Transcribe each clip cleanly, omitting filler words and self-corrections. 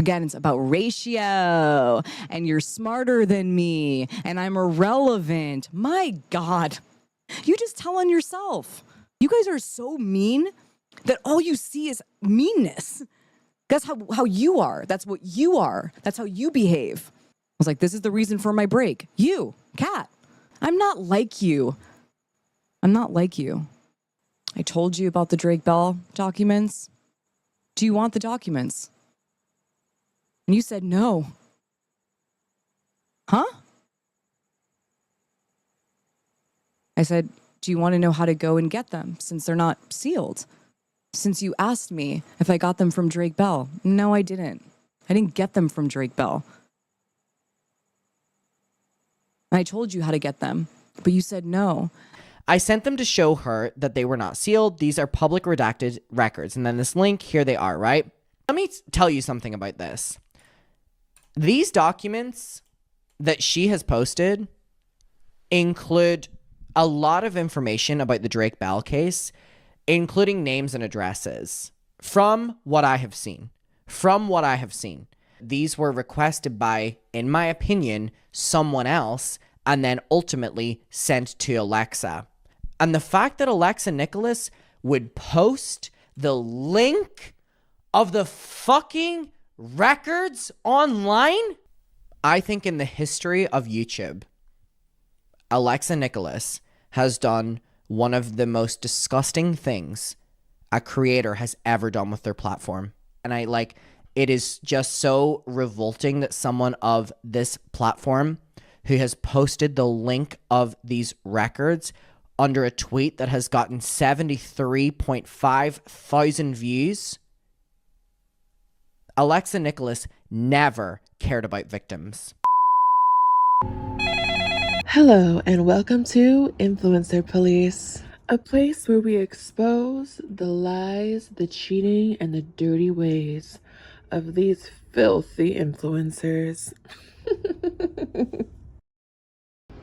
Again, it's about ratio, and you're smarter than me, and I'm irrelevant. My God, you just tell on yourself. You guys are so mean that all you see is meanness. That's how you are. That's what you are. That's how you behave. I was like, this is the reason for my break. You, Kat, I'm not like you. I'm not like you. I told you about the Drake Bell documents. Do you want the documents? And you said no. Huh? I said, do you want to know how to go and get them since they're not sealed? Since you asked me if I got them from Drake Bell. No, I didn't. I didn't get them from Drake Bell. I told you how to get them, but you said no. I sent them to show her that they were not sealed. These are public redacted records. And then this link, here they are, right? Let me tell you something about this. These documents that she has posted include a lot of information about the Drake Bell case, including names and addresses. From what I have seen, these were requested by, in my opinion, someone else, and then ultimately sent to Alexa. And the fact that Alexa Nikolas would post the link of the fucking records online, I think in the history of YouTube, Alexa Nikolas has done one of the most disgusting things a creator has ever done with their platform. And it is just so revolting that someone of this platform who has posted the link of these records under a tweet that has gotten 73.5 thousand views. Alexa Nikolas never cared about victims. Hello and welcome to Influencer Police, a place where we expose the lies, the cheating, and the dirty ways of these filthy influencers.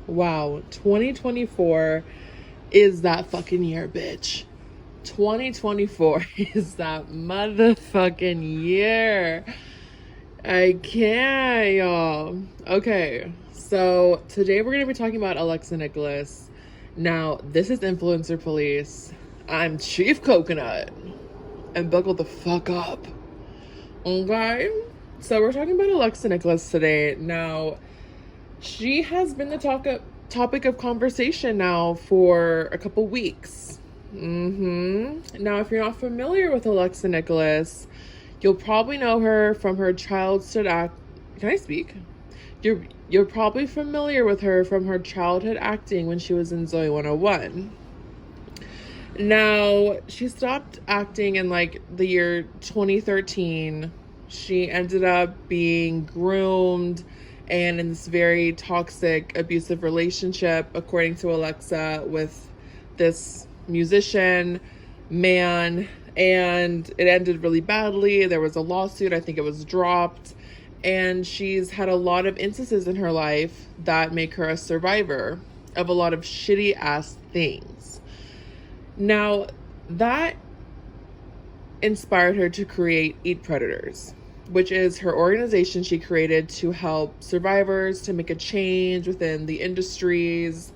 Wow, 2024 is that fucking year, bitch. 2024 is that motherfucking year. I can't, y'all. Okay, so today we're going to be talking about Alexa Nikolas. Now, this is Influencer Police. I'm Chief Coconut. And buckle the fuck up. Okay? So we're talking about Alexa Nikolas today. Now, she has been the topic of conversation now for a couple weeks. Now, if you're not familiar with Alexa Nikolas, you'll probably know her from her childhood Can I speak? You're probably familiar with her from her childhood acting when she was in Zoe 101. Now, she stopped acting in the year 2013. She ended up being groomed and in this very toxic, abusive relationship, according to Alexa, with this musician man, and it ended really badly. There was a lawsuit. I think it was dropped. And she's had a lot of instances in her life that make her a survivor of a lot of shitty ass things. Now, that inspired her to create Eat Predators, which is her organization she created to help survivors to make a change within the industries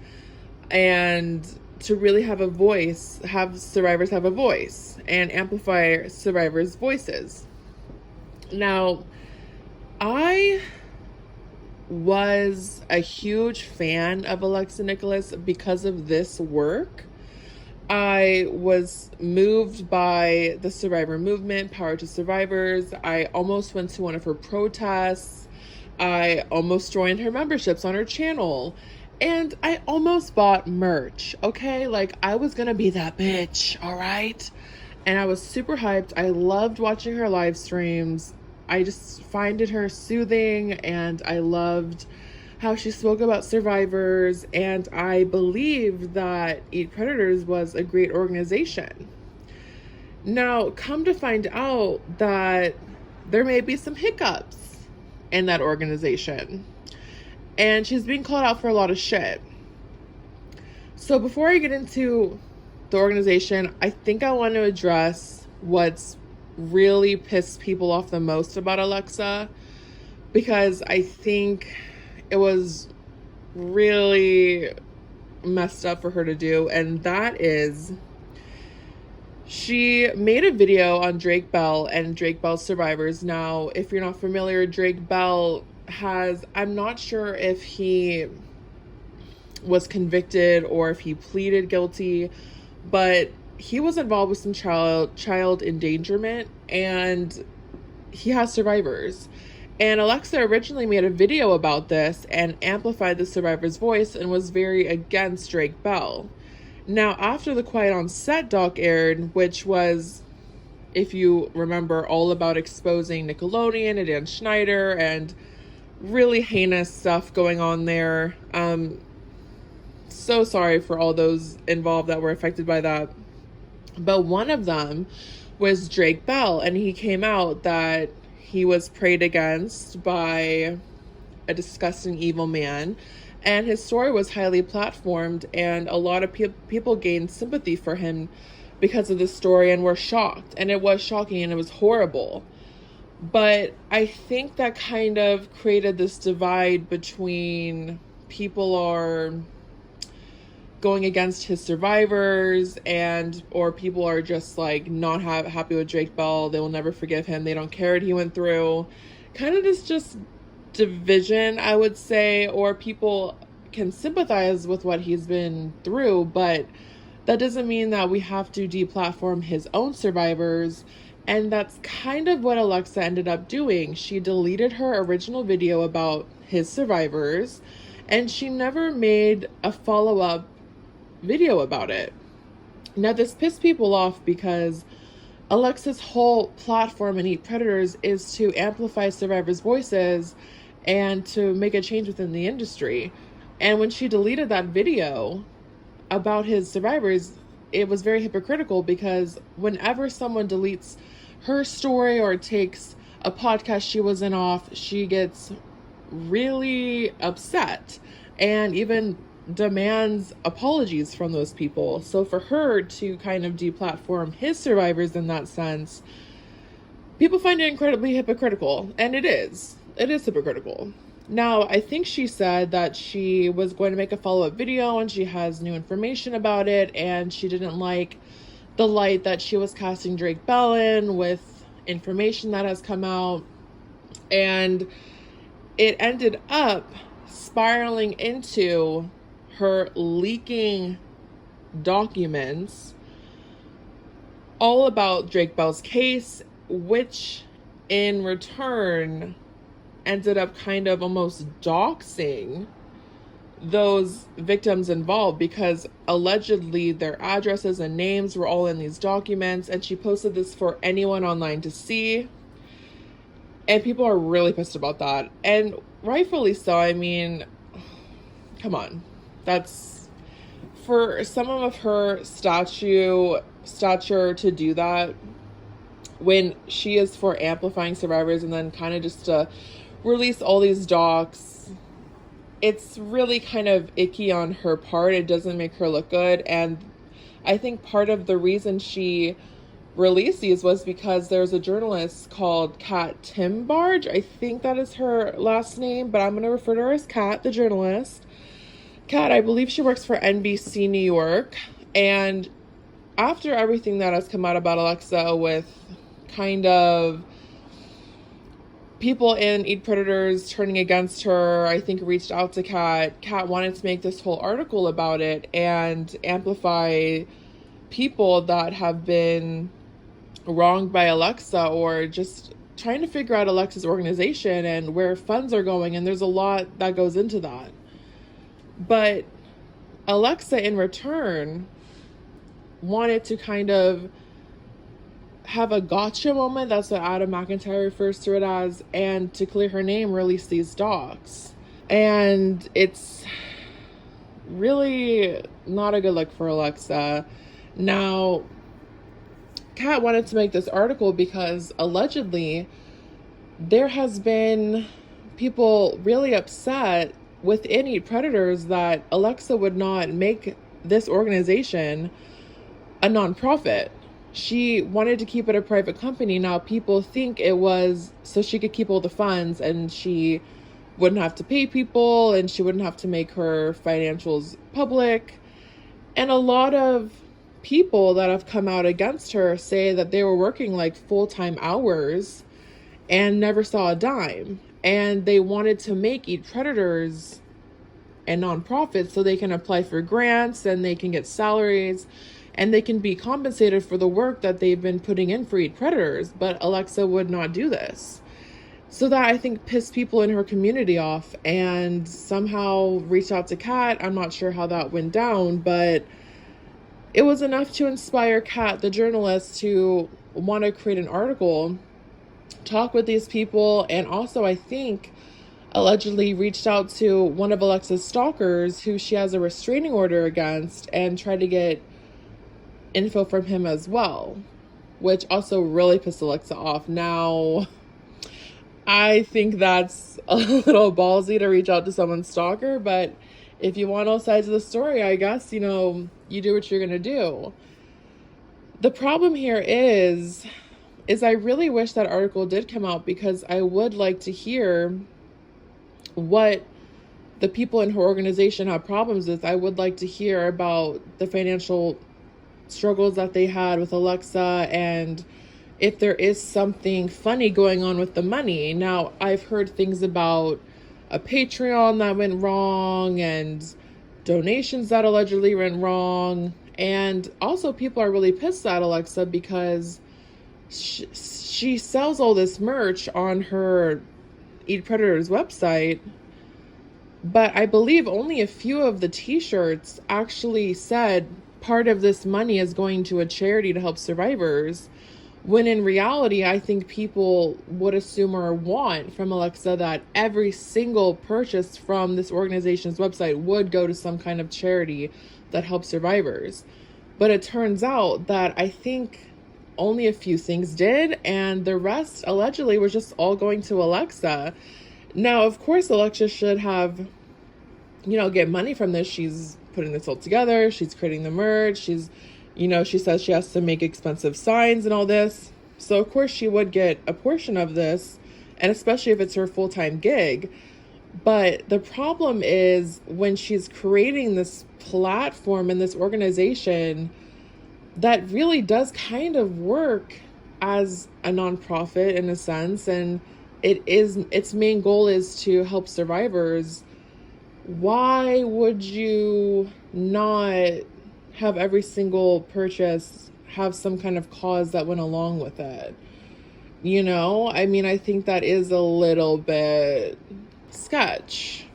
and to really have a voice, have survivors have a voice and amplify survivors' voices. Now, I was a huge fan of Alexa Nikolas because of this work. I was moved by the survivor movement, Power to Survivors. I almost went to one of her protests. I almost joined her memberships on her channel. And I almost bought merch, okay? I was gonna be that bitch, all right? And I was super hyped. I loved watching her live streams. I just find her soothing, and I loved how she spoke about survivors, and I believe that Eat Predators was a great organization. Now, come to find out that there may be some hiccups in that organization, and she's being called out for a lot of shit. So before I get into the organization, I think I want to address what's really pissed people off the most about Alexa, because I think it was really messed up for her to do, and that is she made a video on Drake Bell and Drake Bell's survivors. Now, if you're not familiar, Drake Bell I'm not sure if he was convicted or if he pleaded guilty, but he was involved with some child endangerment, and he has survivors. And Alexa originally made a video about this and amplified the survivor's voice and was very against Drake Bell. Now, after the Quiet on Set doc aired, which was, if you remember, all about exposing Nickelodeon and Dan Schneider and really heinous stuff going on there. So sorry for all those involved that were affected by that. But one of them was Drake Bell, and he came out that he was preyed against by a disgusting evil man, and his story was highly platformed, and a lot of people gained sympathy for him because of this story and were shocked. And it was shocking and it was horrible. But I think that kind of created this divide between people are going against his survivors, or people are just like not happy with Drake Bell. They will never forgive him. They don't care what he went through. Kind of this just division, I would say, or people can sympathize with what he's been through, but that doesn't mean that we have to deplatform his own survivors. And that's kind of what Alexa ended up doing. She deleted her original video about his survivors, and she never made a follow-up video about it. Now, this pissed people off because Alexa's whole platform in Eat Predators is to amplify survivors' voices and to make a change within the industry. And when she deleted that video about his survivors, it was very hypocritical, because whenever someone deletes her story or takes a podcast she was in off, she gets really upset and even demands apologies from those people. So for her to kind of deplatform his survivors in that sense, people find it incredibly hypocritical, and it is hypocritical. Now, I think she said that she was going to make a follow-up video and she has new information about it, and she didn't like the light that she was casting Drake Bell in with information that has come out, and it ended up spiraling into her leaking documents all about Drake Bell's case, which in return ended up kind of almost doxing those victims involved, because allegedly their addresses and names were all in these documents, and she posted this for anyone online to see. And people are really pissed about that, and rightfully so. I mean, come on. That's, for someone of her stature to do that when she is for amplifying survivors, and then kind of just to release all these docs, it's really kind of icky on her part. It doesn't make her look good. And I think part of the reason she released these was because there's a journalist called Kat Timbarge. I think that is her last name, but I'm going to refer to her as Kat, the journalist. Kat, I believe she works for NBC New York. And after everything that has come out about Alexa, with kind of people in Eat Predators turning against her, I think reached out to Kat. Kat wanted to make this whole article about it and amplify people that have been wronged by Alexa, or just trying to figure out Alexa's organization and where funds are going. And there's a lot that goes into that. But Alexa, in return, wanted to kind of have a gotcha moment. That's what Adam McIntyre refers to it as. And to clear her name, release these docs. And it's really not a good look for Alexa. Now, Kat wanted to make this article because allegedly there has been people really upset within Eat Predators that Alexa would not make this organization a nonprofit. she wanted to keep it a private company. Now, people think it was so she could keep all the funds and she wouldn't have to pay people and she wouldn't have to make her financials public. And a lot of people that have come out against her say that they were working like full-time hours and never saw a dime. And they wanted to make Eat Predators and nonprofits so they can apply for grants and they can get salaries and they can be compensated for the work that they've been putting in for Eat Predators. But Alexa would not do this. So that, I think, pissed people in her community off and somehow reached out to Kat. I'm not sure how that went down, but it was enough to inspire Kat, the journalist, to want to create an article, talk with these people, and also, I think, allegedly reached out to one of Alexa's stalkers who she has a restraining order against and tried to get info from him as well, which also really pissed Alexa off. Now, I think that's a little ballsy to reach out to someone's stalker, but if you want all sides of the story, I guess, you do what you're going to do. The problem here is I really wish that article did come out because I would like to hear what the people in her organization have problems with. I would like to hear about the financial struggles that they had with Alexa and if there is something funny going on with the money. Now, I've heard things about a Patreon that went wrong and donations that allegedly went wrong. And also people are really pissed at Alexa because she sells all this merch on her Eat Predators website. But I believe only a few of the t-shirts actually said part of this money is going to a charity to help survivors. When in reality, I think people would assume or want from Alexa that every single purchase from this organization's website would go to some kind of charity that helps survivors. But it turns out that I think only a few things did, and the rest allegedly was just all going to Alexa. Now, of course, Alexa should have, get money from this. She's putting this all together. She's creating the merch. She says she has to make expensive signs and all this. So, of course, she would get a portion of this, and especially if it's her full-time gig. But the problem is when she's creating this platform and this organization that really does kind of work as a nonprofit in a sense, and its main goal is to help survivors. Why would you not have every single purchase have some kind of cause that went along with it? I think that is a little bit sketch.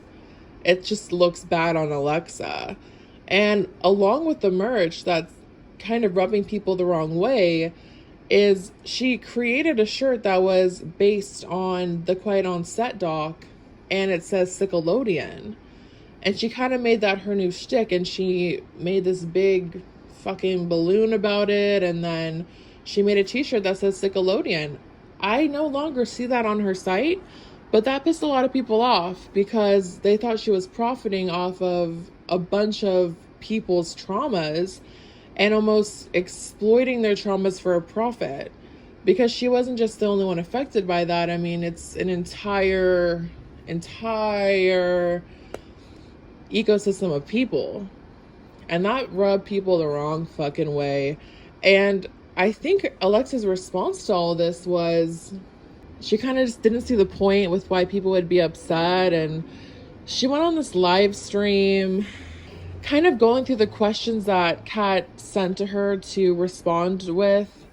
It just looks bad on Alexa. And along with the merch that's kind of rubbing people the wrong way is she created a shirt that was based on the Quiet on Set doc, and it says Nickelodeon. And she kind of made that her new shtick, and she made this big fucking balloon about it, and then she made a t-shirt that says Nickelodeon. I no longer see that on her site, but that pissed a lot of people off because they thought she was profiting off of a bunch of people's traumas and almost exploiting their traumas for a profit, because she wasn't just the only one affected by that. It's an entire ecosystem of people, and that rubbed people the wrong fucking way. And I think Alexa's response to all this was she kind of just didn't see the point with why people would be upset, and she went on this live stream kind of going through the questions that Kat sent to her to respond with,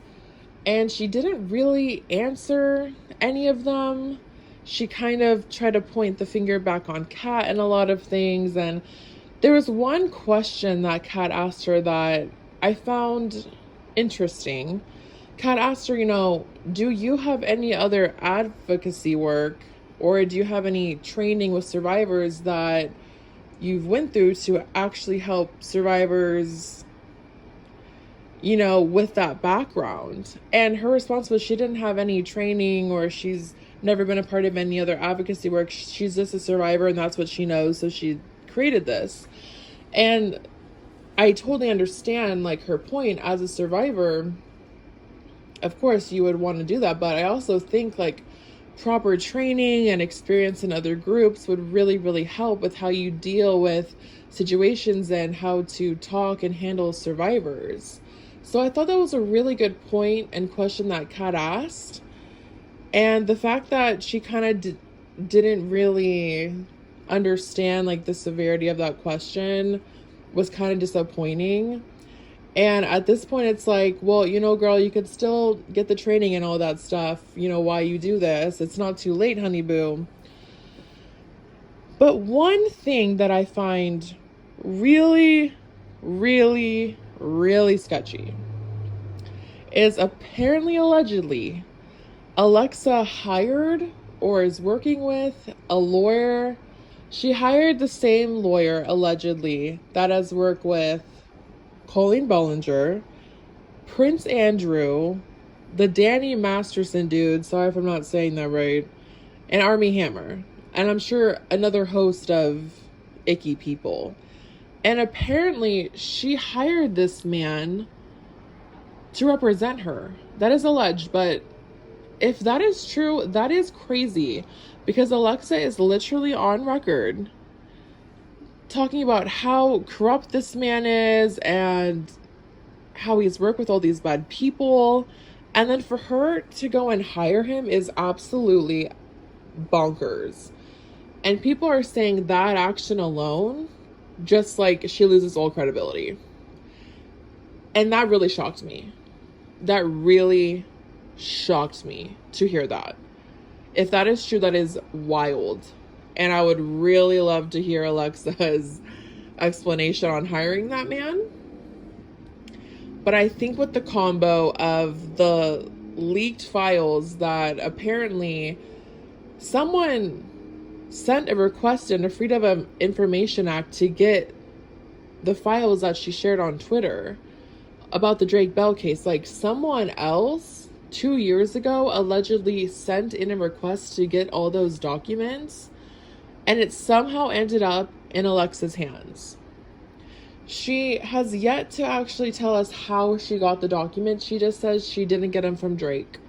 and she didn't really answer any of them. She kind of tried to point the finger back on Kat and a lot of things. And there was one question that Kat asked her that I found interesting. Kat asked her, do you have any other advocacy work, or do you have any training with survivors that you've went through to actually help survivors, with that background? And her response was she didn't have any training, or she's never been a part of any other advocacy work. She's just a survivor and that's what she knows, so she created this. And I totally understand her point as a survivor. of course you would want to do that, but I also think like proper training and experience in other groups would really, really help with how you deal with situations and how to talk and handle survivors. So I thought that was a really good point and question that Kat asked. And the fact that she kind of didn't really understand like the severity of that question was kind of disappointing. And at this point, it's like, well, girl, you could still get the training and all that stuff, why you do this. It's not too late, honey boo. But one thing that I find really, really, really sketchy is apparently, allegedly, Alexa hired or is working with a lawyer. She hired the same lawyer, allegedly, that has worked with Colleen Bollinger, Prince Andrew, the Danny Masterson dude, sorry if I'm not saying that right, and Armie Hammer. And I'm sure another host of icky people. And apparently she hired this man to represent her. That is alleged, but if that is true, that is crazy, because Alexa is literally on record talking about how corrupt this man is and how he's worked with all these bad people. And then for her to go and hire him is absolutely bonkers. And people are saying that action alone, just like she loses all credibility. And that really shocked me. That really shocked me to hear that. If that is true, that is wild. And I would really love to hear Alexa's explanation on hiring that man. But I think with the combo of the leaked files that apparently someone sent a request in the Freedom of Information Act to get the files that she shared on Twitter about the Drake Bell case. Like, someone else 2 years ago allegedly sent in a request to get all those documents, and it somehow ended up in Alexa's hands. She has yet to actually tell us how she got the documents. She just says she didn't get them from Drake.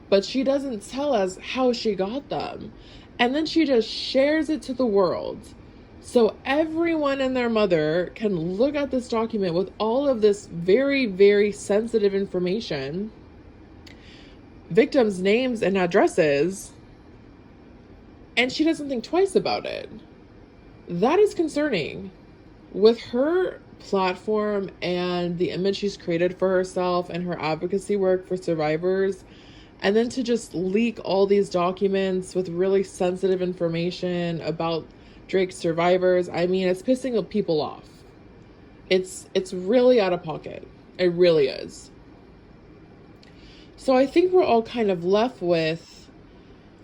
But she doesn't tell us how she got them. And then she just shares it to the world. So everyone and their mother can look at this document with all of this very, very sensitive information, victims' names and addresses, and she doesn't think twice about it. That is concerning. With her platform and the image she's created for herself and her advocacy work for survivors, and then to just leak all these documents with really sensitive information about Drake's survivors, I mean, it's pissing people off. It's really out of pocket. It really is. So I think we're all kind of left with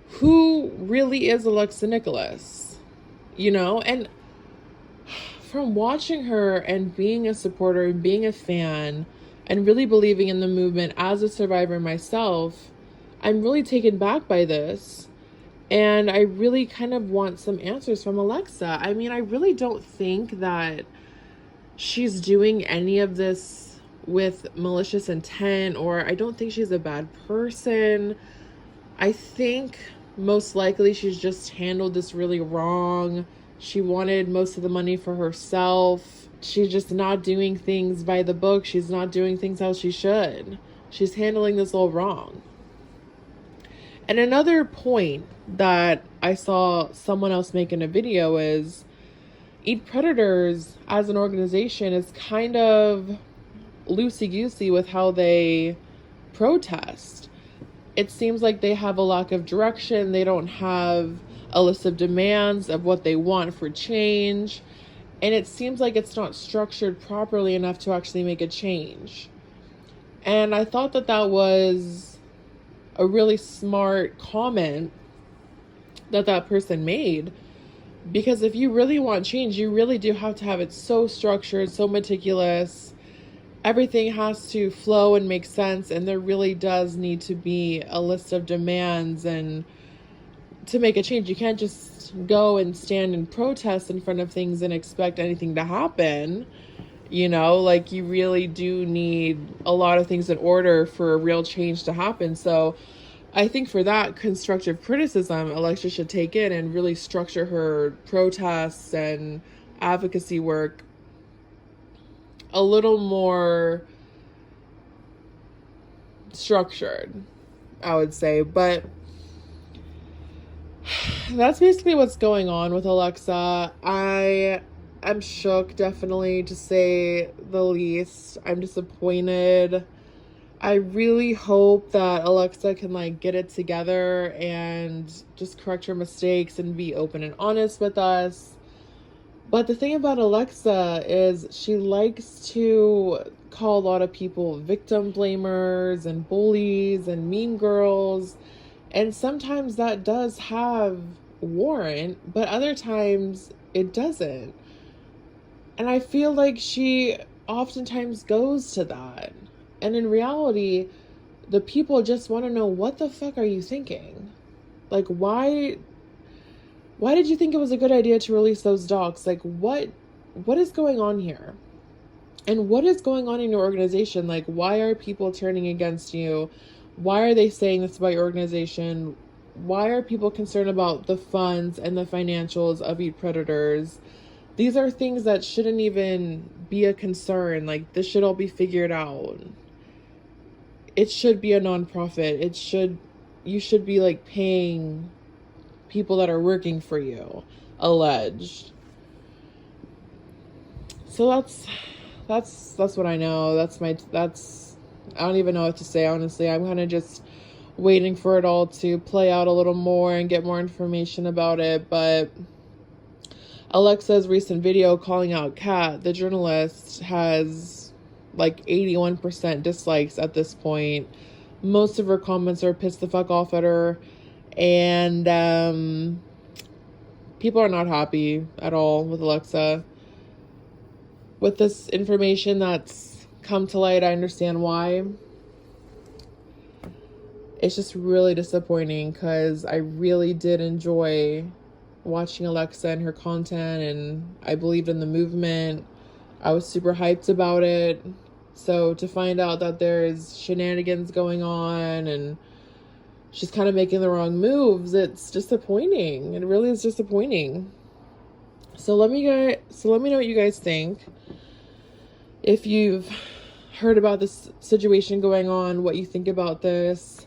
who really is Alexa Nikolas, and from watching her and being a supporter and being a fan and really believing in the movement as a survivor myself, I'm really taken back by this. And I really kind of want some answers from Alexa. I mean, I really don't think that she's doing any of this with malicious intent, or I don't think she's a bad person. I think most likely she's just handled this really wrong. She wanted most of the money for herself. She's just not doing things by the book. She's not doing things how she should. She's handling this all wrong. And another point that I saw someone else make in a video is Eat Predators as an organization is kind of loosey-goosey with how they protest. It seems like they have a lack of direction. They don't have a list of demands of what they want for change. And it seems like it's not structured properly enough to actually make a change. And I thought that that was a really smart comment that person made. Because if you really want change, you really do have to have it so structured, so meticulous. Everything has to flow and make sense, and there really does need to be a list of demands and to make a change. You can't just go and stand and protest in front of things and expect anything to happen. You know, like you really do need a lot of things in order for a real change to happen. So I think for that constructive criticism, Alexa should take it and really structure her protests and advocacy work a little more structured, I would say. But that's basically what's going on with Alexa. I'm shook, definitely, to say the least. I'm disappointed. I really hope that Alexa can like get it together and just correct her mistakes and be open and honest with us. But the thing about Alexa is she likes to call a lot of people victim blamers and bullies and mean girls. And sometimes that does have warrant, but other times it doesn't. And I feel like she oftentimes goes to that. And in reality, the people just want to know, what the fuck are you thinking? Like, why did you think it was a good idea to release those docs? Like, what is going on here? And what is going on in your organization? Like, why are people turning against you? Why are they saying this about your organization? Why are people concerned about the funds and the financials of Eat Predators? These are things that shouldn't even be a concern. Like, this should all be figured out. It should be a nonprofit. You should be like paying people that are working for you, alleged. So that's what I know. I don't even know what to say, honestly. I'm kind of just waiting for it all to play out a little more and get more information about it. But Alexa's recent video calling out Kat, the journalist, has like 81% dislikes at this point. Most of her comments are pissed the fuck off at her. And people are not happy at all with Alexa. With this information that's come to light, I understand why. It's just really disappointing because I really did enjoy watching Alexa and her content, and I believed in the movement. I was super hyped about it. So to find out that there's shenanigans going on and she's kind of making the wrong moves, it's disappointing. It really is disappointing. So let me know what you guys think. If you've heard about this situation going on, what you think about this.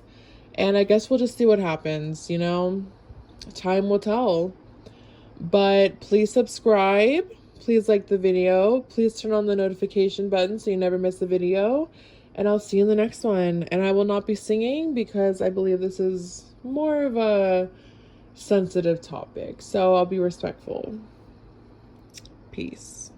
And I guess we'll just see what happens, you know? Time will tell. But please subscribe. Please like the video. Please turn on the notification button so you never miss a video. And I'll see you in the next one. And I will not be singing because I believe this is more of a sensitive topic. So I'll be respectful. Peace.